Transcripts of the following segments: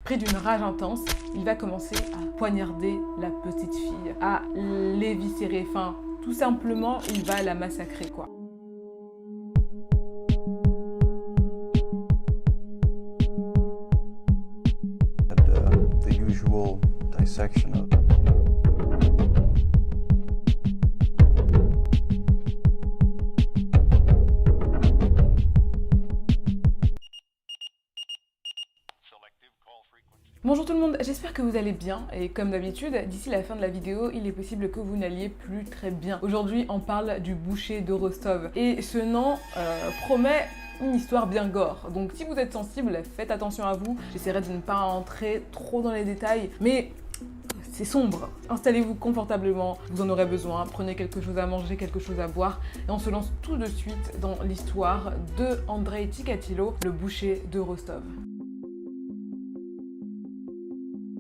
Pris d'une rage intense, il va commencer à poignarder la petite fille, à l'éviscérer, enfin, tout simplement, il va la massacrer, quoi. The usual dissection of Bonjour tout le monde, j'espère que vous allez bien et comme d'habitude, d'ici la fin de la vidéo, il est possible que vous n'alliez plus très bien. Aujourd'hui, on parle du boucher de Rostov et ce nom promet une histoire bien gore. Donc si vous êtes sensible, faites attention à vous. J'essaierai de ne pas entrer trop dans les détails, mais c'est sombre. Installez-vous confortablement, vous en aurez besoin. Prenez quelque chose à manger, quelque chose à boire et on se lance tout de suite dans l'histoire de Andrei Chikatilo, le boucher de Rostov.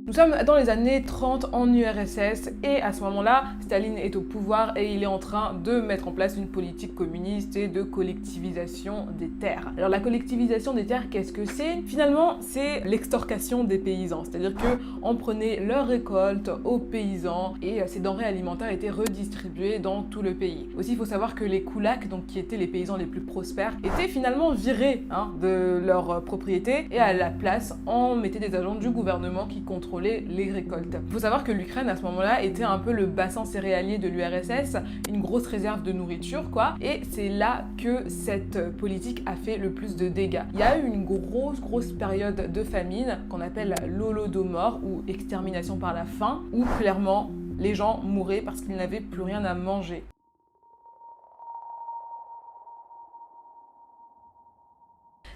Nous sommes dans les années 30 en URSS et à ce moment-là, Staline est au pouvoir et il est en train de mettre en place une politique communiste et de collectivisation des terres. Alors la collectivisation des terres, qu'est-ce que c'est? Finalement, c'est l'extorcation des paysans, c'est-à-dire qu'on prenait leurs récoltes aux paysans et ces denrées alimentaires étaient redistribuées dans tout le pays. Aussi, il faut savoir que les koulaks, donc qui étaient les paysans les plus prospères, étaient finalement virés de leurs propriétés et à la place, on mettait des agents du gouvernement qui contrôlaient les récoltes. Il faut savoir que l'Ukraine à ce moment-là était un peu le bassin céréalier de l'URSS, une grosse réserve de nourriture quoi, et c'est là que cette politique a fait le plus de dégâts. Il y a eu une grosse période de famine qu'on appelle l'Holodomor ou extermination par la faim, où clairement les gens mouraient parce qu'ils n'avaient plus rien à manger.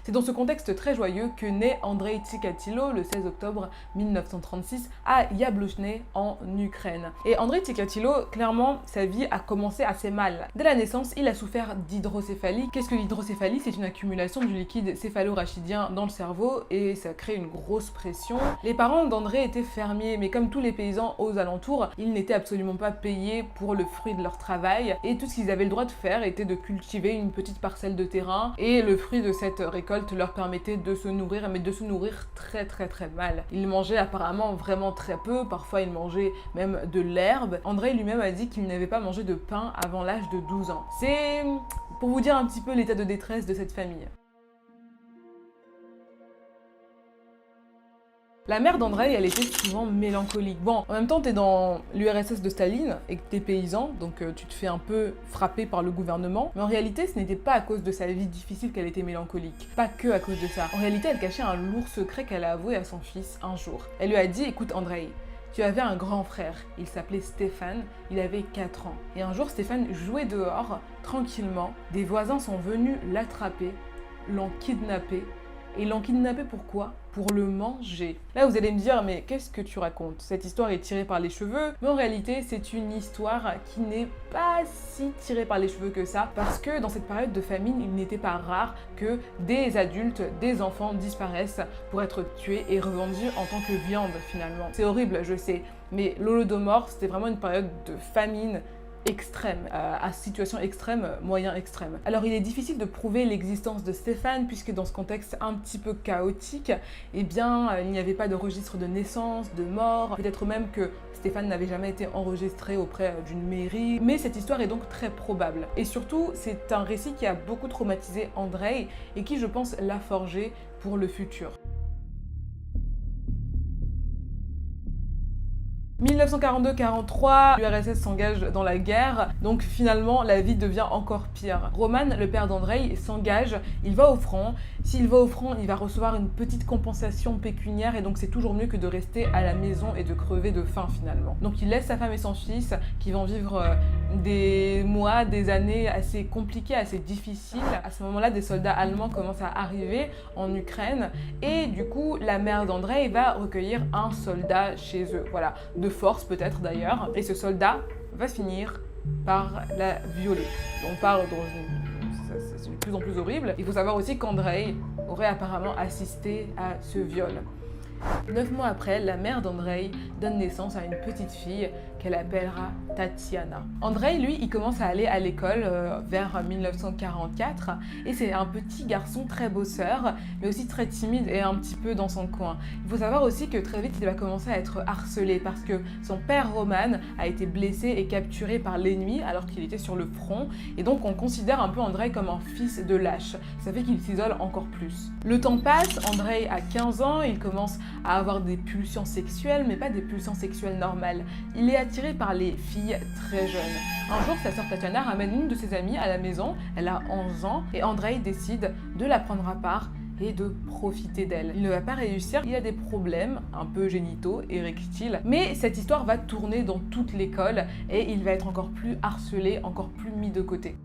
C'est dans ce contexte très joyeux que naît Andrei Chikatilo le 16 octobre 1936 à Yablochne en Ukraine. Et Andrei Chikatilo, clairement, sa vie a commencé assez mal. Dès la naissance, il a souffert d'hydrocéphalie. Qu'est-ce que l'hydrocéphalie? C'est une accumulation du liquide céphalo-rachidien dans le cerveau et ça crée une grosse pression. Les parents d'Andrei étaient fermiers, mais comme tous les paysans aux alentours, ils n'étaient absolument pas payés pour le fruit de leur travail et tout ce qu'ils avaient le droit de faire était de cultiver une petite parcelle de terrain et le fruit de cette récolte leur permettait de se nourrir, mais de se nourrir très mal. Ils mangeaient apparemment vraiment très peu, parfois ils mangeaient même de l'herbe. Andrei lui-même a dit qu'il n'avait pas mangé de pain avant l'âge de 12 ans. C'est pour vous dire un petit peu l'état de détresse de cette famille. La mère d'Andrei, elle était souvent mélancolique. Bon, en même temps, t'es dans l'URSS de Staline et que t'es paysan, donc tu te fais un peu frapper par le gouvernement. Mais en réalité, ce n'était pas à cause de sa vie difficile qu'elle était mélancolique. Pas que à cause de ça. En réalité, elle cachait un lourd secret qu'elle a avoué à son fils un jour. Elle lui a dit, écoute Andrei, tu avais un grand frère, il s'appelait Stéphane, il avait 4 ans. Et un jour, Stéphane jouait dehors, tranquillement. Des voisins sont venus l'attraper, l'ont kidnappé. Et l'ont kidnappé pourquoi? Pour le manger. Là, vous allez me dire, mais qu'est-ce que tu racontes? Cette histoire est tirée par les cheveux, mais en réalité, c'est une histoire qui n'est pas si tirée par les cheveux que ça, parce que dans cette période de famine, il n'était pas rare que des adultes, des enfants disparaissent pour être tués et revendus en tant que viande, finalement. C'est horrible, je sais, mais l'Holodomor, c'était vraiment une période de famine extrême, à situation extrême, moyen extrême. Alors il est difficile de prouver l'existence de Stéphane puisque dans ce contexte un petit peu chaotique, eh bien il n'y avait pas de registre de naissance, de mort, peut-être même que Stéphane n'avait jamais été enregistré auprès d'une mairie, mais cette histoire est donc très probable. Et surtout, c'est un récit qui a beaucoup traumatisé Andrei et qui, je pense, l'a forgé pour le futur. 1942-43, l'URSS s'engage dans la guerre, donc finalement la vie devient encore pire. Roman, le père d'Andrei, s'engage, il va au front. S'il va au front, il va recevoir une petite compensation pécuniaire et donc c'est toujours mieux que de rester à la maison et de crever de faim finalement. Donc il laisse sa femme et son fils qui vont vivre des mois, des années assez compliquées, assez difficiles. À ce moment-là, des soldats allemands commencent à arriver en Ukraine et du coup la mère d'Andrei va recueillir un soldat chez eux, voilà, de force peut-être d'ailleurs, et ce soldat va finir par la violer. On part dans c'est de plus en plus horrible. Il faut savoir aussi qu'Andrei aurait apparemment assisté à ce viol. 9 mois après, la mère d'Andrei donne naissance à une petite fille qu'elle appellera Tatiana. Andrei, lui, il commence à aller à l'école vers 1944 et c'est un petit garçon très bosseur, mais aussi très timide et un petit peu dans son coin. Il faut savoir aussi que très vite, il va commencer à être harcelé parce que son père Roman a été blessé et capturé par l'ennemi alors qu'il était sur le front et donc on considère un peu Andrei comme un fils de lâche. Ça fait qu'il s'isole encore plus. Le temps passe, Andrei a 15 ans, il commence à avoir des pulsions sexuelles, mais pas des pulsions sexuelles normales. Il est attiré par les filles très jeunes. Un jour, sa sœur Tatiana ramène une de ses amies à la maison, elle a 11 ans, et Andrei décide de la prendre à part et de profiter d'elle. Il ne va pas réussir, il a des problèmes un peu génitaux, érectiles, mais cette histoire va tourner dans toute l'école et il va être encore plus harcelé, encore plus mis de côté.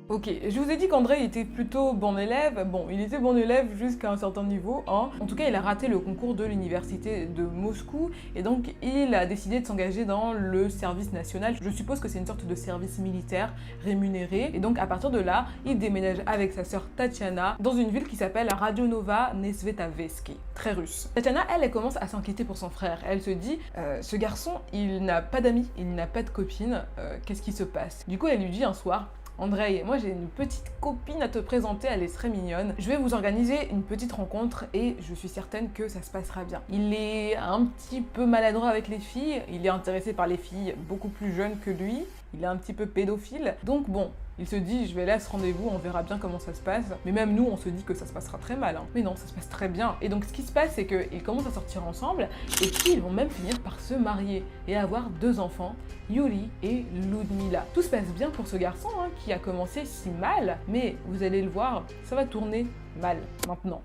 Ok, je vous ai dit qu'Andrei était plutôt bon élève. Bon, il était bon élève jusqu'à un certain niveau, hein. En tout cas, il a raté le concours de l'université de Moscou et donc il a décidé de s'engager dans le service national. Je suppose que c'est une sorte de service militaire rémunéré. Et donc à partir de là, il déménage avec sa sœur Tatiana dans une ville qui s'appelle Radionova Nesvetaveski, très russe. Tatiana, elle commence à s'inquiéter pour son frère. Elle se dit, ce garçon, il n'a pas d'amis, il n'a pas de copine, qu'est-ce qui se passe? Du coup, elle lui dit un soir, Andrei, moi j'ai une petite copine à te présenter, elle est très mignonne. Je vais vous organiser une petite rencontre et je suis certaine que ça se passera bien. Il est un petit peu maladroit avec les filles, il est intéressé par les filles beaucoup plus jeunes que lui, il est un petit peu pédophile. Donc bon, il se dit, je vais là à ce rendez-vous, on verra bien comment ça se passe. Mais même nous, on se dit que ça se passera très mal. Hein. Mais non, ça se passe très bien. Et donc ce qui se passe, c'est qu'ils commencent à sortir ensemble et puis ils vont même finir par se marier et avoir 2 enfants, Yuri et Ludmila. Tout se passe bien pour ce garçon hein, qui a commencé si mal, mais vous allez le voir, ça va tourner mal maintenant.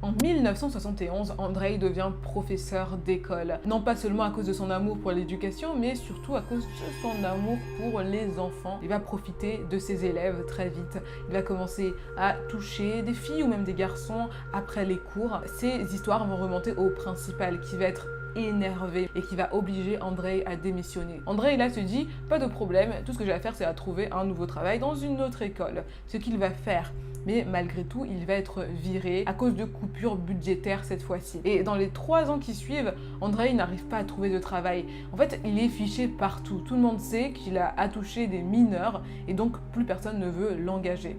En 1971, Andrei devient professeur d'école. Non pas seulement à cause de son amour pour l'éducation, mais surtout à cause de son amour pour les enfants. Il va profiter de ses élèves très vite. Il va commencer à toucher des filles ou même des garçons après les cours. Ces histoires vont remonter au principal qui va être énervé et qui va obliger Andrei à démissionner. Andrei là se dit, pas de problème, tout ce que j'ai à faire c'est à trouver un nouveau travail dans une autre école. Ce qu'il va faire. Mais malgré tout, il va être viré à cause de coupures budgétaires cette fois-ci. Et dans les 3 ans qui suivent, Andrei n'arrive pas à trouver de travail. En fait, il est fiché partout. Tout le monde sait qu'il a attouché des mineurs et donc plus personne ne veut l'engager.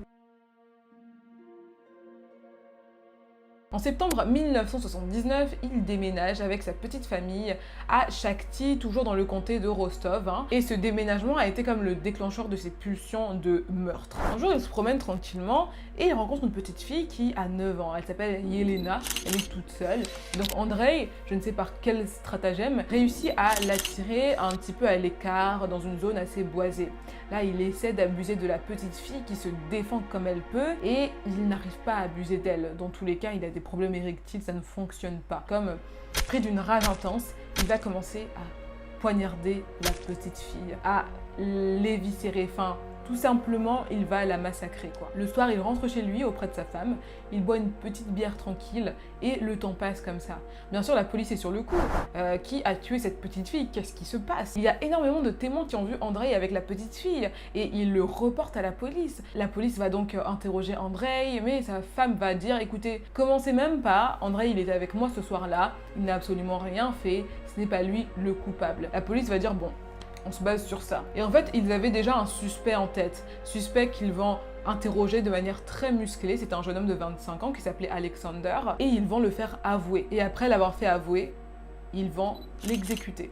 En septembre 1979, il déménage avec sa petite famille à Shakhty, toujours dans le comté de Rostov. Hein. Et ce déménagement a été comme le déclencheur de ses pulsions de meurtre. Un jour, il se promène tranquillement et il rencontre une petite fille qui a 9 ans. Elle s'appelle Yelena, elle est toute seule. Et donc Andrei, je ne sais par quel stratagème, réussit à l'attirer un petit peu à l'écart, dans une zone assez boisée. Là, il essaie d'abuser de la petite fille qui se défend comme elle peut et il n'arrive pas à abuser d'elle. Dans tous les cas, il a des problèmes érectiles, ça ne fonctionne pas. Comme pris d'une rage intense, il va commencer à poignarder la petite fille, à l'éviscérer. Enfin, tout simplement, il va la massacrer, quoi. Le soir, il rentre chez lui auprès de sa femme, il boit une petite bière tranquille et le temps passe comme ça. Bien sûr, la police est sur le coup. Qui a tué cette petite fille? Qu'est-ce qui se passe? Il y a énormément de témoins qui ont vu Andrei avec la petite fille et ils le reportent à la police. La police va donc interroger Andrei, mais sa femme va dire, écoutez, commencez même pas, Andrei il était avec moi ce soir-là, il n'a absolument rien fait, ce n'est pas lui le coupable. La police va dire, bon, on se base sur ça. Et en fait, ils avaient déjà un suspect en tête. Suspect qu'ils vont interroger de manière très musclée. C'était un jeune homme de 25 ans qui s'appelait Alexander. Et ils vont le faire avouer. Et après l'avoir fait avouer, ils vont l'exécuter.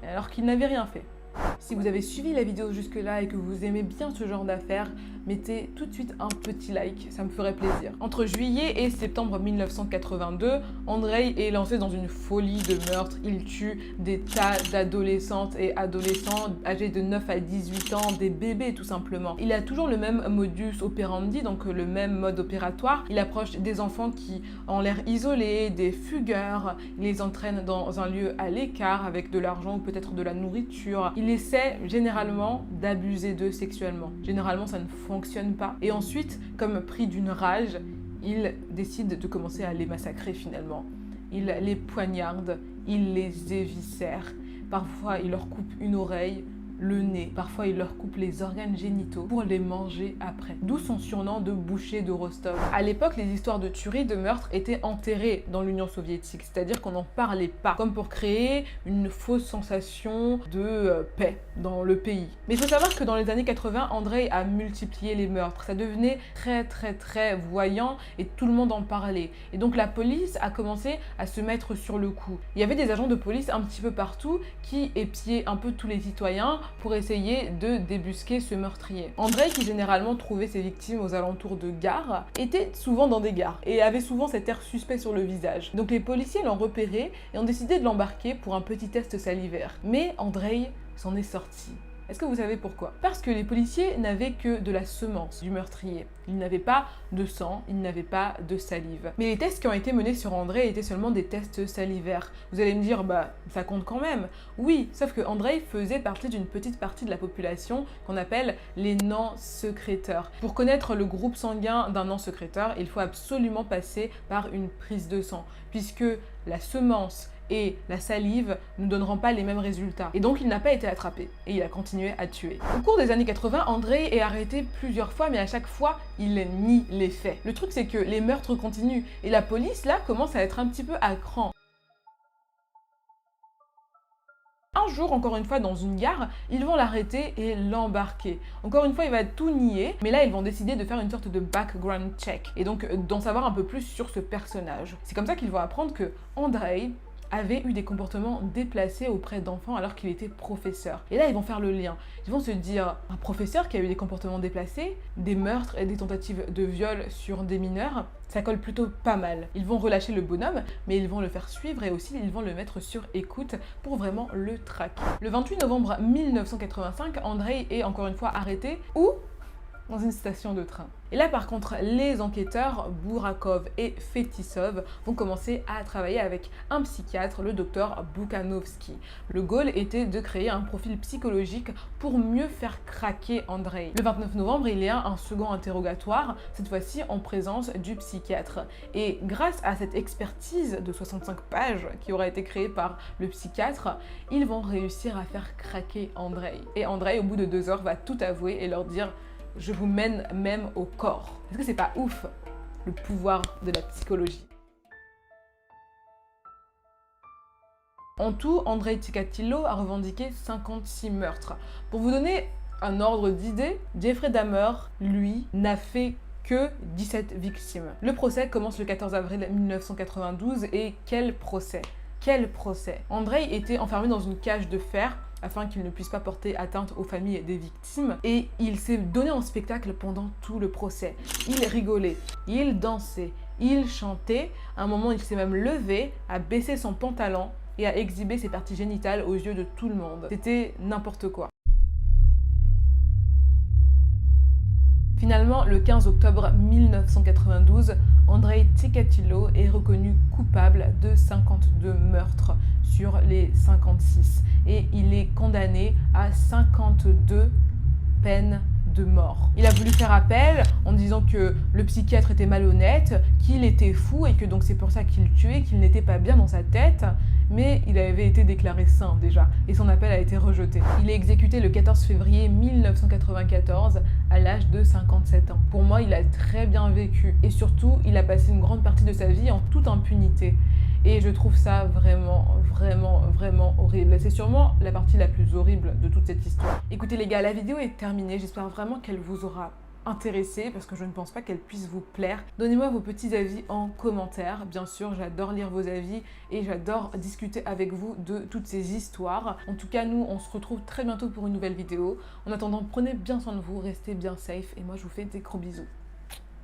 Alors qu'il n'avait rien fait. Si vous avez suivi la vidéo jusque-là et que vous aimez bien ce genre d'affaires, mettez tout de suite un petit like, ça me ferait plaisir. Entre juillet et septembre 1982, Andrei est lancé dans une folie de meurtre. Il tue des tas d'adolescentes et adolescents âgés de 9 à 18 ans, des bébés tout simplement. Il a toujours le même modus operandi, donc le même mode opératoire. Il approche des enfants qui ont l'air isolés, des fugueurs, il les entraîne dans un lieu à l'écart avec de l'argent ou peut-être de la nourriture. Il essaie généralement d'abuser d'eux sexuellement. Généralement, ça ne fonctionne pas. Et ensuite, comme pris d'une rage, il décide de commencer à les massacrer finalement. Il les poignarde, il les éviscère. Parfois, il leur coupe une oreille, le nez. Parfois, il leur coupe les organes génitaux pour les manger après. D'où son surnom de boucher de Rostov. À l'époque, les histoires de tuerie, de meurtre étaient enterrées dans l'Union soviétique, c'est-à-dire qu'on n'en parlait pas, comme pour créer une fausse sensation de paix dans le pays. Mais il faut savoir que dans les années 80, Andreï a multiplié les meurtres. Ça devenait très voyant et tout le monde en parlait. Et donc la police a commencé à se mettre sur le coup. Il y avait des agents de police un petit peu partout qui épiaient un peu tous les citoyens pour essayer de débusquer ce meurtrier. Andreï, qui généralement trouvait ses victimes aux alentours de gares, était souvent dans des gares et avait souvent cet air suspect sur le visage. Donc les policiers l'ont repéré et ont décidé de l'embarquer pour un petit test salivaire. Mais Andreï s'en est sorti. Est-ce que vous savez pourquoi? Parce que les policiers n'avaient que de la semence du meurtrier. Ils n'avaient pas de sang, ils n'avaient pas de salive. Mais les tests qui ont été menés sur Andreï étaient seulement des tests salivaires. Vous allez me dire, bah ça compte quand même. Oui, sauf que Andreï faisait partie d'une petite partie de la population qu'on appelle les non-sécréteurs. Pour connaître le groupe sanguin d'un non-sécréteur, il faut absolument passer par une prise de sang, puisque la semence et la salive ne donneront pas les mêmes résultats. Et donc il n'a pas été attrapé et il a continué à tuer. Au cours des années 80, Andreï est arrêté plusieurs fois, mais à chaque fois, il nie les faits. Le truc, c'est que les meurtres continuent et la police, là, commence à être un petit peu à cran. Un jour, encore une fois, dans une gare, ils vont l'arrêter et l'embarquer. Encore une fois, il va tout nier, mais là, ils vont décider de faire une sorte de background check et donc d'en savoir un peu plus sur ce personnage. C'est comme ça qu'ils vont apprendre que Andreï avait eu des comportements déplacés auprès d'enfants alors qu'il était professeur. Et là, ils vont faire le lien. Ils vont se dire, un professeur qui a eu des comportements déplacés, des meurtres et des tentatives de viol sur des mineurs, ça colle plutôt pas mal. Ils vont relâcher le bonhomme, mais ils vont le faire suivre et aussi ils vont le mettre sur écoute pour vraiment le traquer. Le 28 novembre 1985, Andreï est encore une fois arrêté. Où ? Dans une station de train. Et là par contre, les enquêteurs Bourakov et Fetisov vont commencer à travailler avec un psychiatre, le docteur Bukhanovsky. Le goal était de créer un profil psychologique pour mieux faire craquer Andreï. Le 29 novembre, il y a un second interrogatoire, cette fois-ci en présence du psychiatre. Et grâce à cette expertise de 65 pages qui aura été créée par le psychiatre, ils vont réussir à faire craquer Andreï. Et Andreï, au bout de 2 heures, va tout avouer et leur dire: je vous mène même au corps. Est-ce que c'est pas ouf, le pouvoir de la psychologie? En tout, Andreï Tchikatilo a revendiqué 56 meurtres. Pour vous donner un ordre d'idée, Jeffrey Dahmer, lui, n'a fait que 17 victimes. Le procès commence le 14 avril 1992 et quel procès? Quel procès? Andreï était enfermé dans une cage de fer afin qu'il ne puisse pas porter atteinte aux familles des victimes. Et il s'est donné en spectacle pendant tout le procès. Il rigolait, il dansait, il chantait. À un moment, il s'est même levé, a baissé son pantalon et a exhibé ses parties génitales aux yeux de tout le monde. C'était n'importe quoi. Finalement, le 15 octobre 1992, Andreï Tchikatilo est reconnu coupable de 52 meurtres sur les 56 et il est condamné à 52 peines de mort. Il a voulu faire appel en disant que le psychiatre était malhonnête, qu'il était fou et que donc c'est pour ça qu'il tuait, qu'il n'était pas bien dans sa tête, mais il avait été déclaré sain déjà et son appel a été rejeté. Il est exécuté le 14 février 1994 à l'âge de 57 ans. Pour moi, il a très bien vécu et surtout, il a passé une grande partie de sa vie en toute impunité. Et je trouve ça vraiment horrible. C'est sûrement la partie la plus horrible de toute cette histoire. Écoutez les gars, la vidéo est terminée. J'espère vraiment qu'elle vous aura intéressé parce que je ne pense pas qu'elle puisse vous plaire. Donnez-moi vos petits avis en commentaire. Bien sûr, j'adore lire vos avis et j'adore discuter avec vous de toutes ces histoires. En tout cas, nous, on se retrouve très bientôt pour une nouvelle vidéo. En attendant, prenez bien soin de vous, restez bien safe et moi, je vous fais des gros bisous.